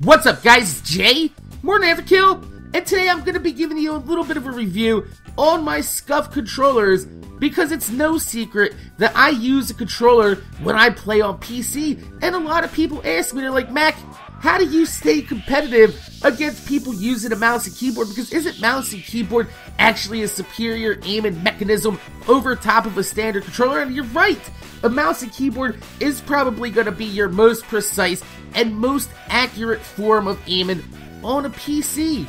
What's up, guys? It's Jay, MorninAfterKill, and today I'm going to be giving you a little bit of a review on my Scuf controllers, because it's no secret that I use a controller when I play on PC, and a lot of people ask me, they're like, Mac, how do you stay competitive against people using a mouse and keyboard? Because isn't mouse and keyboard actually a superior aiming mechanism over top of a standard controller? And you're right, a mouse and keyboard is probably going to be your most precise and most accurate form of aiming on a PC.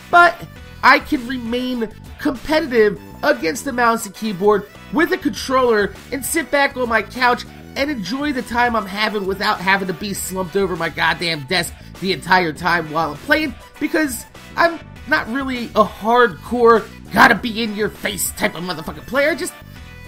But I can remain competitive against the mouse and keyboard with a controller and sit back on my couch and enjoy the time I'm having without having to be slumped over my goddamn desk the entire time while I'm playing, because I'm not really a hardcore, gotta be in your face type of motherfucking player. I just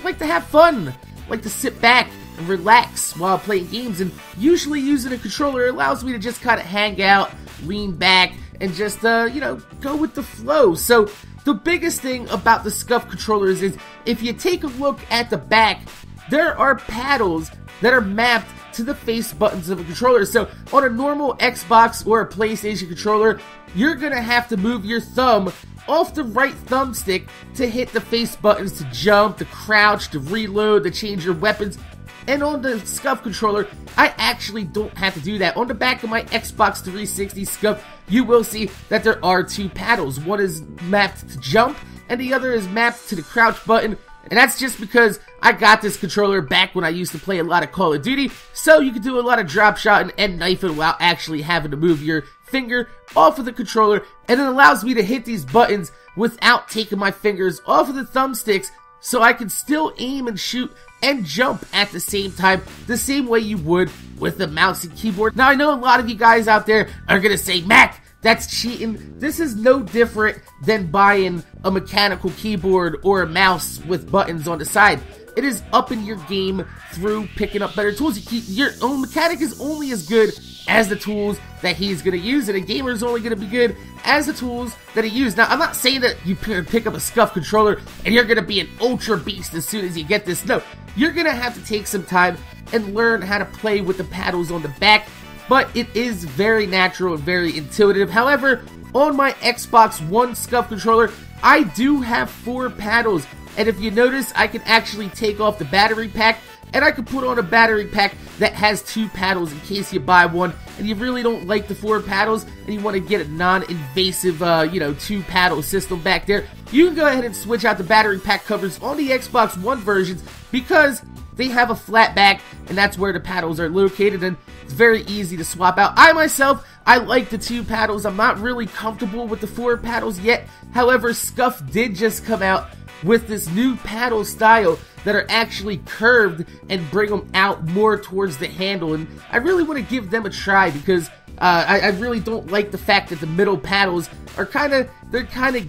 like to have fun, like to sit back and relax while playing games, and usually using a controller allows me to just kind of hang out, lean back, and just, go with the flow. So the biggest thing about the Scuf controllers is, if you take a look at the back, there are paddles that are mapped to the face buttons of a controller. So on a normal Xbox or a PlayStation controller, you're gonna have to move your thumb off the right thumbstick to hit the face buttons, to jump, to crouch, to reload, to change your weapons. And on the Scuf controller, I actually don't have to do that. On the back of my Xbox 360 Scuf, you will see that there are two paddles. One is mapped to jump, and the other is mapped to the crouch button. And that's just because I got this controller back when I used to play a lot of Call of Duty, so you can do a lot of drop shotting and knifing without actually having to move your finger off of the controller, and it allows me to hit these buttons without taking my fingers off of the thumbsticks, so I can still aim and shoot and jump at the same time, the same way you would with the mouse and keyboard. Now, I know a lot of you guys out there are gonna say, Mac, that's cheating. This is no different than buying a mechanical keyboard or a mouse with buttons on the side. It is upping your game through picking up better tools. Your own mechanic is only as good as the tools that he's going to use, and a gamer is only going to be good as the tools that he uses. Now, I'm not saying that you pick up a Scuf controller and you're going to be an ultra beast as soon as you get this. No, you're going to have to take some time and learn how to play with the paddles on the back, but it is very natural and very intuitive. However, on my Xbox One Scuf controller, I do have 4 paddles, and if you notice, I can actually take off the battery pack, and I can put on a battery pack that has 2 paddles in case you buy one and you really don't like the 4 paddles and you want to get a non-invasive, 2 paddle system back there. You can go ahead and switch out the battery pack covers on the Xbox One versions, because they have a flat back, and that's where the paddles are located, and it's very easy to swap out. I myself, I like the 2 paddles. I'm not really comfortable with the 4 paddles yet. However, Scuf did just come out with this new paddle style that are actually curved and bring them out more towards the handle, and I really want to give them a try, because I really don't like the fact that the middle paddles are kind of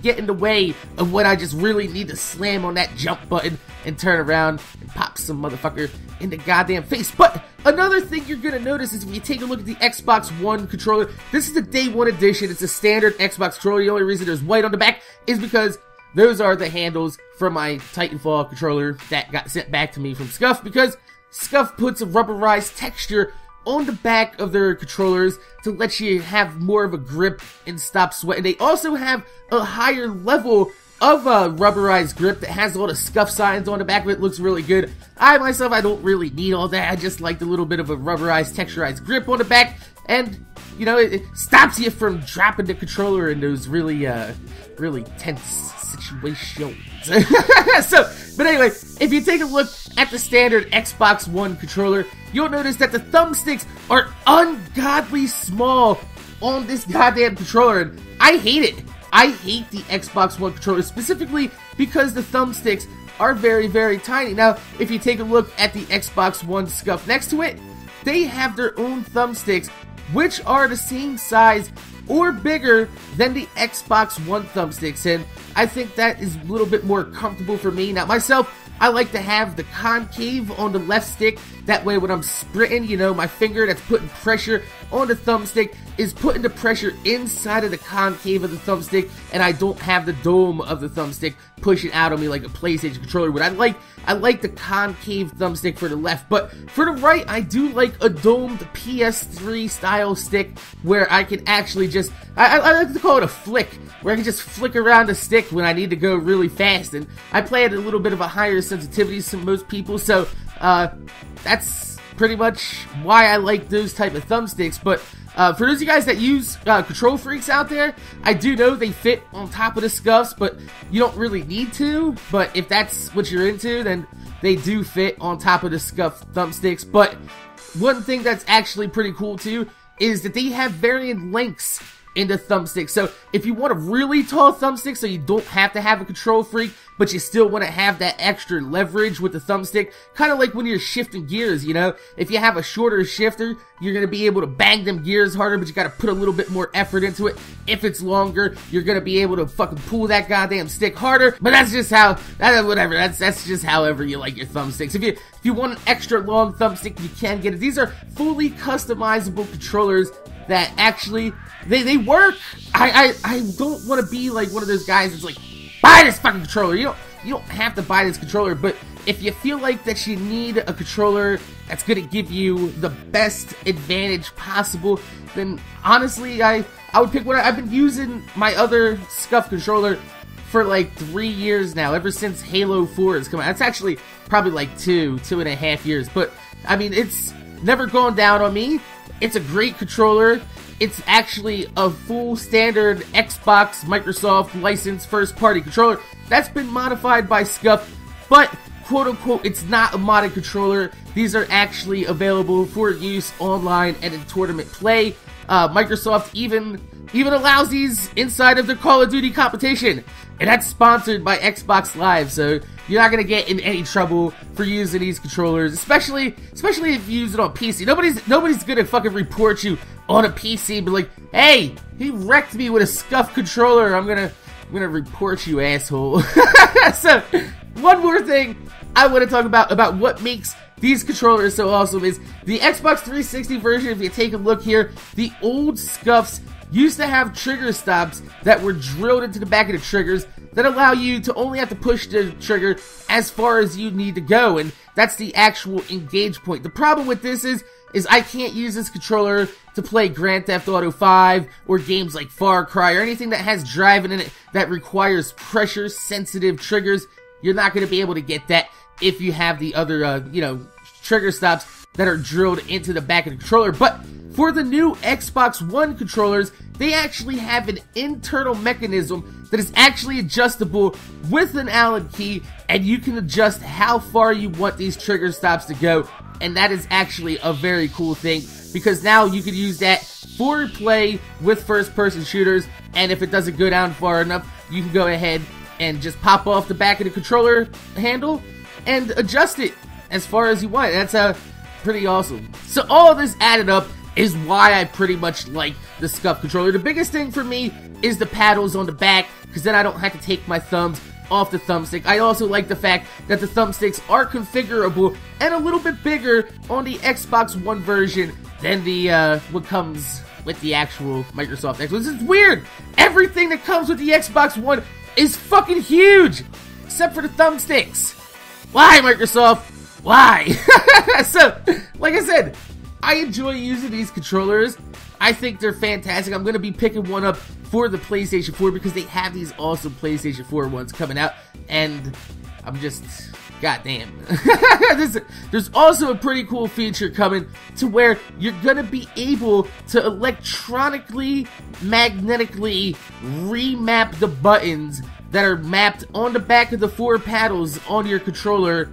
getting in the way of when I just really need to slam on that jump button and turn around and pop some motherfucker in the goddamn face. But another thing you're going to notice is, if you take a look at the Xbox One controller, this is the Day 1 edition. It's a standard Xbox controller. The only reason there's white on the back is because those are the handles for my Titanfall controller that got sent back to me from Scuf, because Scuf puts a rubberized texture on the back of their controllers to let you have more of a grip and stop sweating. They also have a higher level of a rubberized grip that has all the Scuf signs on the back of it. It looks really good. I myself, I don't really need all that. I just like the little bit of a rubberized, texturized grip on the back, and it stops you from dropping the controller in those really tense situations. But anyway, if you take a look at the standard Xbox One controller, you'll notice that the thumbsticks are ungodly small on this goddamn controller, and I hate it. I hate the Xbox One controller, specifically because the thumbsticks are very, very tiny. Now, if you take a look at the Xbox One Scuf next to it, they have their own thumbsticks, which are the same size or bigger than the Xbox One thumbsticks, and I think that is a little bit more comfortable for me. Now, myself, I like to have the concave on the left stick. That way, when I'm sprinting, my finger that's putting pressure on the thumbstick is putting the pressure inside of the concave of the thumbstick, and I don't have the dome of the thumbstick pushing out on me like a PlayStation controller would. I like the concave thumbstick for the left, but for the right, I do like a domed PS3 style stick where I can actually just, I like to call it a flick, where I can just flick around the stick when I need to go really fast, and I play at a little bit of a higher sensitivity than most people, so that's pretty much why I like those type of thumbsticks. But for those of you guys that use control freaks out there, I do know they fit on top of the Scufs, but you don't really need to. But if that's what you're into, then they do fit on top of the Scuf thumbsticks. But one thing that's actually pretty cool too is that they have varying lengths in the thumbstick. So if you want a really tall thumbstick so you don't have to have a control freak, but you still want to have that extra leverage with the thumbstick, kind of like when you're shifting gears, you know? If you have a shorter shifter, you're going to be able to bang them gears harder, but you got to put a little bit more effort into it. If it's longer, you're going to be able to fucking pull that goddamn stick harder, but that's just how, whatever, that's just however you like your thumbsticks. If you want an extra long thumbstick, you can get it. These are fully customizable controllers that actually, they work. I don't want to be like one of those guys that's like, buy this fucking controller. You don't have to buy this controller, but if you feel like that you need a controller that's gonna give you the best advantage possible, then honestly, I would pick one. I've been using my other Scuf controller for like 3 years now, ever since Halo 4 has come out. It's actually probably like 2.5 years, but I mean, it's never gone down on me. It's a great controller. It's actually a full standard Xbox, Microsoft licensed first-party controller that's been modified by Scuf, but quote-unquote, it's not a modded controller. These are actually available for use online and in tournament play. Microsoft even allows these inside of the Call of Duty competition, and that's sponsored by Xbox Live, so you're not gonna get in any trouble for using these controllers, especially if you use it on PC. Nobody's gonna fucking report you on a PC and be like, hey, he wrecked me with a Scuf controller. I'm gonna report you, asshole. So, one more thing I want to talk about what makes these controllers so awesome is the Xbox 360 version. If you take a look here, the old Scufs used to have trigger stops that were drilled into the back of the triggers that allow you to only have to push the trigger as far as you need to go, and that's the actual engage point. The problem with this is I can't use this controller to play Grand Theft Auto 5 or games like Far Cry or anything that has driving in it that requires pressure-sensitive triggers. You're not going to be able to get that if you have the other, trigger stops that are drilled into the back of the controller. But for the new Xbox One controllers, they actually have an internal mechanism that is actually adjustable with an Allen key, and you can adjust how far you want these trigger stops to go. And that is actually a very cool thing, because now you can use that for play with first-person shooters, and if it doesn't go down far enough, you can go ahead and just pop off the back of the controller handle and adjust it as far as you want. That's pretty awesome. So all of this added up is why I pretty much like the Scuf controller. The biggest thing for me is the paddles on the back, because then I don't have to take my thumbs off the thumbstick. I also like the fact that the thumbsticks are configurable and a little bit bigger on the Xbox One version than the what comes with the actual Microsoft Xbox. It's weird. Everything that comes with the Xbox One is fucking huge, except for the thumbsticks. Why, Microsoft? Why? So, like I said, I enjoy using these controllers. I think they're fantastic. I'm going to be picking one up for the PlayStation 4 because they have these awesome PlayStation 4 ones coming out, and I'm just, goddamn. There's also a pretty cool feature coming to where you're going to be able to electronically, magnetically remap the buttons that are mapped on the back of the 4 paddles on your controller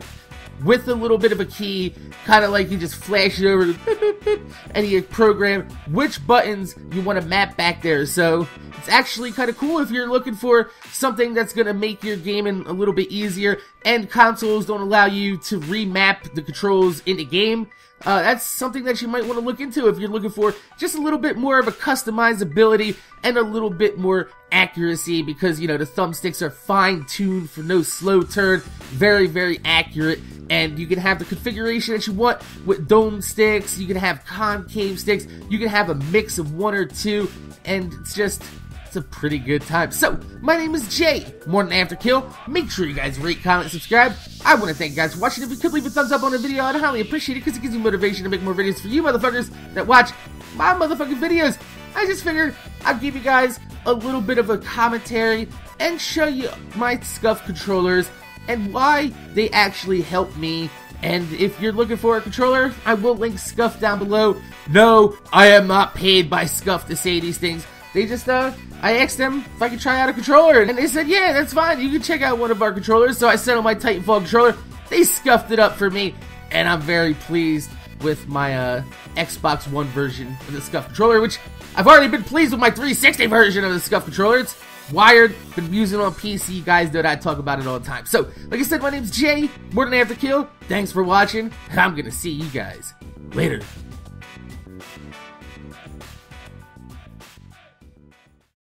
with a little bit of a key, kind of like you just flash it over and you program which buttons you want to map back there. So it's actually kind of cool if you're looking for something that's going to make your gaming a little bit easier, and consoles don't allow you to remap the controls in the game. that's something that you might want to look into if you're looking for just a little bit more of a customizability and a little bit more accuracy, because, you know, the thumbsticks are fine-tuned for no slow turn, very, very accurate, and you can have the configuration that you want with dome sticks, you can have concave sticks, you can have a mix of one or two, and it's a pretty good time. So, my name is Jay, MorninAfterKill. Make sure you guys rate, comment, subscribe. I want to thank you guys for watching. If you could leave a thumbs up on the video, I'd highly appreciate it, because it gives me motivation to make more videos for you motherfuckers that watch my motherfucking videos. I just figured I'd give you guys a little bit of a commentary and show you my Scuf controllers and why they actually help me. And if you're looking for a controller, I will link Scuf down below. No, I am not paid by Scuf to say these things. They just, I asked them if I could try out a controller, and they said, yeah, that's fine, you can check out one of our controllers. So I sent them my Titanfall controller, they scuffed it up for me, and I'm very pleased with my Xbox One version of the Scuf controller, which I've already been pleased with my 360 version of the Scuf controller. It's wired, been using it on PC, you guys know that I talk about it all the time. So, like I said, my name's Jay, MorninAfterKill, thanks for watching, and I'm gonna see you guys later.